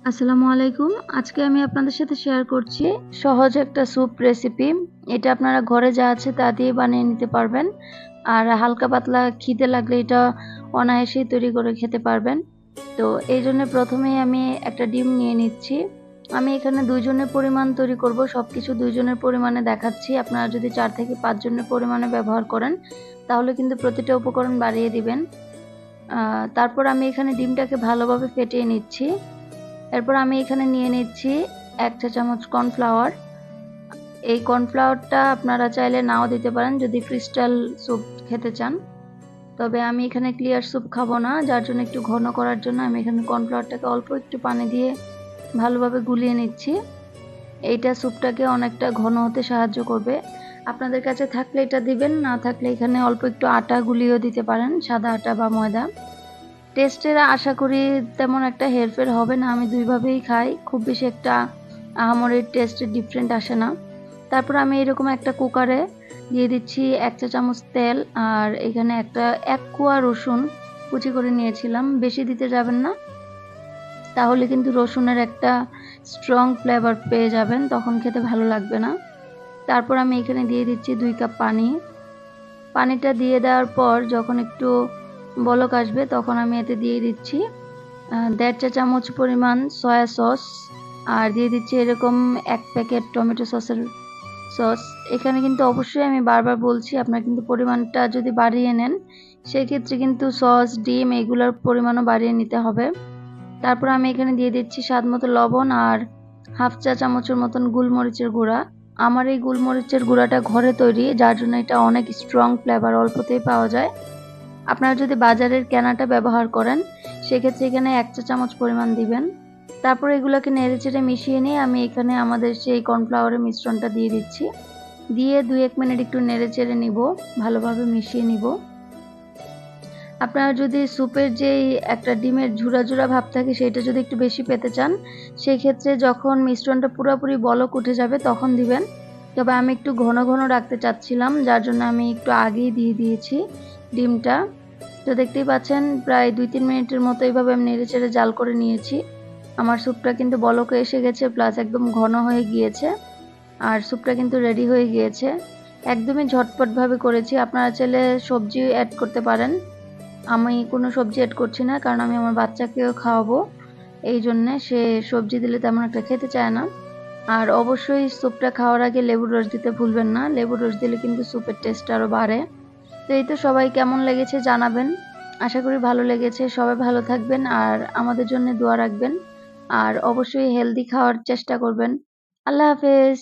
আসসালামু আলাইকুম। আজকে আমি আপনাদের সাথে শেয়ার করছি সহজ একটা স্যুপ রেসিপি। এটা আপনারা ঘরে যা আছে তা দিয়ে বানিয়ে নিতে পারবেন। আর হালকা পাতলা খিদে লাগলে এটা অনায়াসেই তৈরি করে খেতে পারবেন। তো এইজন্য প্রথমেই আমি একটা ডিম নিয়ে নিচ্ছি। আমি এখানে ২ জনের পরিমাণ তৈরি করব। সবকিছু ২ জনের পরিমাণে দেখাচ্ছি। আপনারা যদি ৪ থেকে ৫ জনের পরিমাণে ব্যবহার করেন তাহলে কিন্তু প্রতিটা উপকরণ বাড়িয়ে দিবেন। তারপর আমি এখানে ডিমটাকে ভালোভাবে ফেটিয়ে নিচ্ছি। এরপর আমি এখানে নিয়ে নিচ্ছি ১ চা চামচ কর্নফ্লাওয়ার। এই কর্নফ্লাওয়ারটা আপনারা চাইলে নাও দিতে পারেন যদি ক্রিস্টাল স্যুপ খেতে চান। তবে আমি এখানে ক্লিয়ার স্যুপ খাবো না, যার জন্য একটু ঘন করার জন্য আমি এখানে কর্নফ্লাওয়ারটাকে অল্প একটু পানি দিয়ে ভালোভাবে গুলিয়ে নিচ্ছি। এইটা স্যুপটাকে অনেকটা ঘন হতে সাহায্য করবে। আপনাদের কাছে থাকলে এটা দিবেন, না থাকলে এখানে অল্প একটু আটা গুলিয়েও দিতে পারেন, সাদা আটা বা ময়দা। টেস্টের আশা করি তেমন একটা হেরফের হবে না। আমি ২ ভাবেই খাই। খুব বেশি একটা আহামরি টেস্টের ডিফারেন্ট আসে না। তারপর আমি এরকম একটা কুকারে দিয়ে দিচ্ছি ১ চা চামচ তেল, আর এখানে ১ কোয়া রসুন কুচি করে নিয়েছিলাম। বেশি দিতে যাবেন না। তাহলে কিন্তু রসুনের একটা স্ট্রং ফ্লেভার পেয়ে যাবেন, তখন খেতে ভালো লাগবে না। তারপর আমি এখানে দিয়ে দিচ্ছি ২ কাপ পানি। পানিটা দিয়ে দেওয়ার পর যখন একটু বলক আসবে তখন আমি এতে দিয়ে দিচ্ছি ১.৫ চা চামচ পরিমাণ সয়া সস, আর দিয়ে দিচ্ছি এরকম ১ প্যাকেট টমেটো সসের সস। এখানে কিন্তু অবশ্যই আমি বারবার বলছি, আপনারা কিন্তু পরিমাণটা যদি বাড়িয়ে নেন সেক্ষেত্রে কিন্তু সস, ডিম এগুলোর পরিমাণও বাড়িয়ে নিতে হবে। তারপর আমি এখানে দিয়ে দিচ্ছি স্বাদমতো লবণ আর ১/২ চা চামচের মতন গোলমরিচের গুঁড়া। আমার এই গোলমরিচের গুঁড়াটা ঘরে তৈরি, যার জন্য এটা অনেক স্ট্রং ফ্লেভার অল্পতেই পাওয়া যায়। আপনারা যদি বাজারের কেনাটা ব্যবহার করেন সেক্ষেত্রে এখানে ১ চা চামচ পরিমাণ দিবেন। তারপর এগুলোকে নেড়েচেড়ে মিশিয়ে নিয়ে আমি এখানে আমাদের সেই কর্নফ্লাওয়ারের মিশ্রণটা দিয়ে দিচ্ছি। দিয়ে ২-১ মিনিট একটু নেড়েচেড়ে নিব, ভালোভাবে মিশিয়ে নিব। আপনারা যদি স্যুপের যেই একটা ডিমের ঝুরা ভাব থাকে সেটা যদি একটু বেশি পেতে চান সেক্ষেত্রে যখন মিশ্রণটা পুরোপুরি বলক উঠে যাবে তখন দিবেন। তবে আমি একটু ঘন রাখতে চাচ্ছিলাম, যার জন্য আমি একটু আগেই দিয়ে দিয়েছি ডিমটা। তো দেখতেই পাচ্ছেন প্রায় ২-৩ মিনিটের মতো এইভাবে আমি নেড়েচেড়ে জাল করে নিয়েছি। আমার স্যুপটা কিন্তু বলকে এসে গেছে, প্লাস একদম ঘন হয়ে গিয়েছে। আর স্যুপটা কিন্তু রেডি হয়ে গিয়েছে। একদমই ঝটপটভাবে করেছি। আপনারা চাইলে সবজি অ্যাড করতে পারেন। আমি কোনো সবজি অ্যাড করছি না, কারণ আমি আমার বাচ্চাকেও খাওয়াবো। এইজন্যে সে সবজি দিলে তেমন একটা খেতে চায় না। আর অবশ্যই স্যুপটা খাওয়ার আগে লেবুর রস দিতে ভুলবেন না। লেবুর রস দিলে কিন্তু স্যুপের টেস্ট আরও বাড়ে। তো এই তো, সবাই কেমন লেগেছে জানাবেন। আশা করি ভালো লেগেছে। সবাই ভালো থাকবেন আর আমাদের জন্য দোয়া রাখবেন। আর অবশ্যই হেলদি খাওয়ার চেষ্টা করবেন। আল্লাহ হাফেজ।